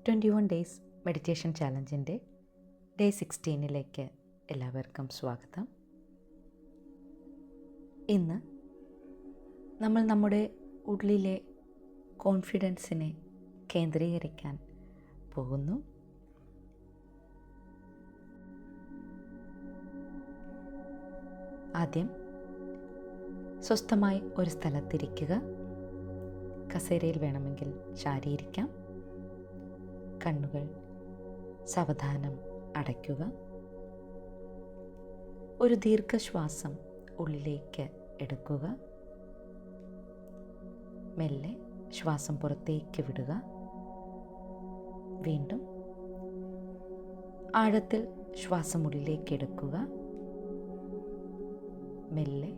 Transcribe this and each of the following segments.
21 days meditation ചാലഞ്ചിൻ്റെ day 16 എല്ലാവർക്കും സ്വാഗതം. ഇന്ന് നമ്മൾ നമ്മുടെ ഉള്ളിലെ കോൺഫിഡൻസിനെ കേന്ദ്രീകരിക്കാൻ പോകുന്നു. ആദ്യം സ്വസ്ഥമായി ഒരു സ്ഥലത്തിരിക്കുക. കസേരയിൽ വേണമെങ്കിൽ ചാരിയിരിക്കാം. കണ്ണുകൾ സാവധാനം അടയ്ക്കുക. ഒരു ദീർഘശ്വാസം ഉള്ളിലേക്ക് എടുക്കുക. മെല്ലെ ശ്വാസം പുറത്തേക്ക് വിടുക. വീണ്ടും ആഴത്തിൽ ശ്വാസം ഉള്ളിലേക്ക് എടുക്കുക. മെല്ലെ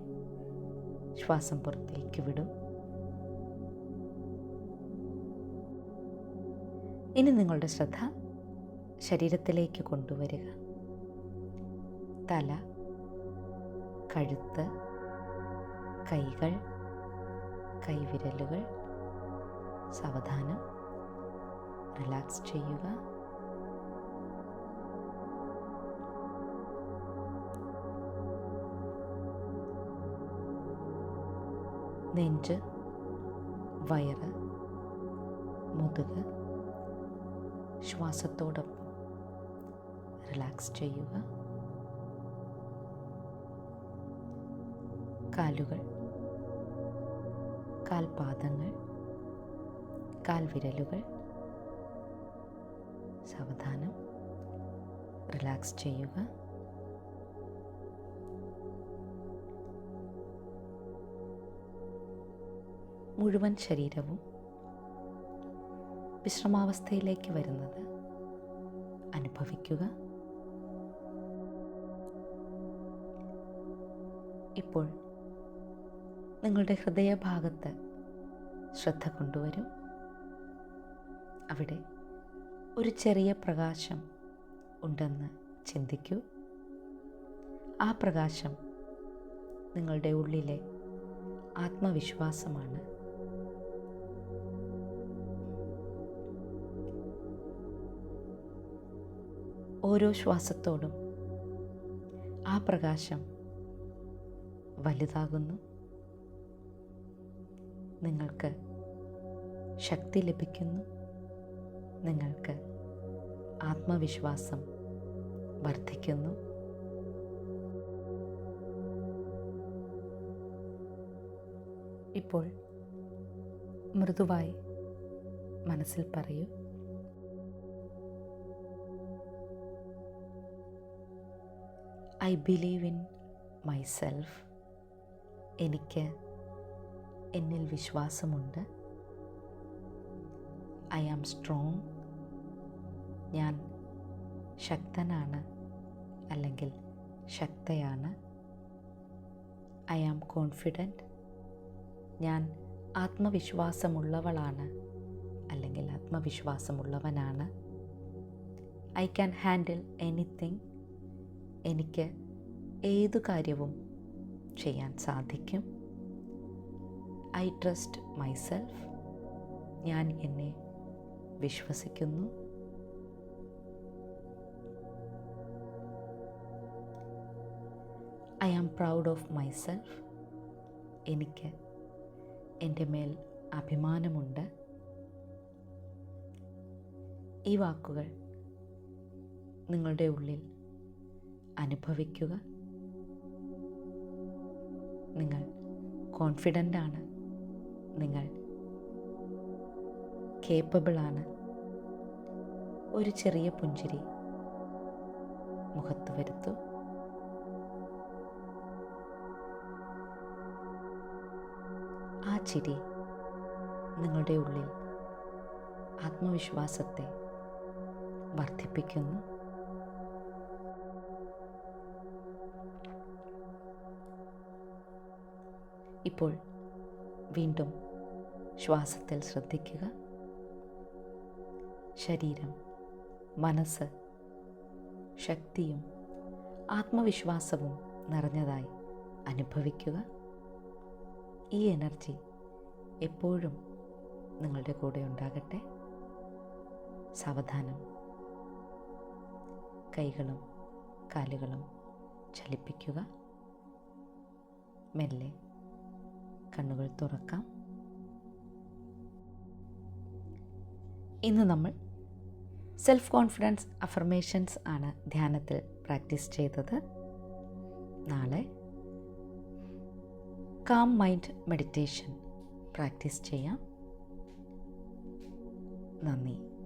ശ്വാസം പുറത്തേക്ക് വിടൂ. ഇനി നിങ്ങളുടെ ശ്രദ്ധ ശരീരത്തിലേക്ക് കൊണ്ടുവരിക. തല, കഴുത്ത്, കൈകൾ, കൈവിരലുകൾ സാവധാനം റിലാക്സ് ചെയ്യുക. നെഞ്ച്, വയറ്, മുതുക് ശ്വാസത്തോടൊപ്പം റിലാക്സ് ചെയ്യുക. കാലുകൾ, കാൽപാദങ്ങൾ, കാൽവിരലുകൾ സാവധാനം റിലാക്സ് ചെയ്യുക. മുഴുവൻ ശരീരവും വിശ്രമാവസ്ഥയിലേക്ക് വരുന്നത് അനുഭവിക്കുക. ഇപ്പോൾ നിങ്ങളുടെ ഹൃദയഭാഗത്ത് ശ്രദ്ധ കൊണ്ടുവരൂ. അവിടെ ഒരു ചെറിയ പ്രകാശം ഉണ്ടെന്ന് ചിന്തിക്കൂ. ആ പ്രകാശം നിങ്ങളുടെ ഉള്ളിലെ ആത്മവിശ്വാസമാണ്. ഓരോ ശ്വാസത്തോടും ആ പ്രകാശം വലുതാകുന്നു. നിങ്ങൾക്ക് ശക്തി ലഭിക്കുന്നു. നിങ്ങൾക്ക് ആത്മവിശ്വാസം വർദ്ധിക്കുന്നു. ഇപ്പോൾ മൃദുവായി മനസ്സിൽ പറയൂ, ഐ ബിലീവ് ഇൻ മൈസെൽഫ്. എനിക്ക് എന്നിൽ വിശ്വാസമുണ്ട്. I am strong. ഞാൻ ശക്തനാണ് അല്ലെങ്കിൽ ശക്തയാണ്. I am confident. ഞാൻ ആത്മവിശ്വാസമുള്ളവളാണ് അല്ലെങ്കിൽ ആത്മവിശ്വാസമുള്ളവനാണ്. I can handle anything. എനിക്ക് ഏതു കാര്യവും ചെയ്യാൻ സാധിക്കും. I trust myself. ഞാൻ എന്നെ വിശ്വസിക്കുന്നു. I am proud of myself. എനിക്ക് എൻ്റെ മേൽ അഭിമാനമുണ്ട്. ഈ വാക്കുകൾ നിങ്ങളുടെ ഉള്ളിൽ അനുഭവിക്കുക. നിങ്ങൾ കോൺഫിഡൻ്റ് ആണ്. നിങ്ങൾ കേപ്പബിളാണ്. ഒരു ചെറിയ പുഞ്ചിരി മുഖത്ത് വരുത്തൂ. ആ ചിരി നിങ്ങളുടെ ഉള്ളിൽ ആത്മവിശ്വാസത്തെ വർദ്ധിപ്പിക്കുന്നു. ഇപ്പോൾ വീണ്ടും ശ്വാസത്തിൽ ശ്രദ്ധിക്കുക. ശരീരം, മനസ്സ് ശക്തിയും ആത്മവിശ്വാസവും നിറഞ്ഞതായി അനുഭവിക്കുക. ഈ എനർജി എപ്പോഴും നിങ്ങളുടെ കൂടെ ഉണ്ടാകട്ടെ. സാവധാനം കൈകളും കാലുകളും ചലിപ്പിക്കുക. മെല്ലെ കണ്ണുകൾ തുറക്കാം. ഇന്ന് നമ്മൾ സെൽഫ് കോൺഫിഡൻസ് അഫർമേഷൻസ് ആണ് ധ്യാനത്തിൽ പ്രാക്ടീസ് ചെയ്തത്. നാളെ കാം മൈൻഡ് മെഡിറ്റേഷൻ പ്രാക്ടീസ് ചെയ്യാം. നന്ദി.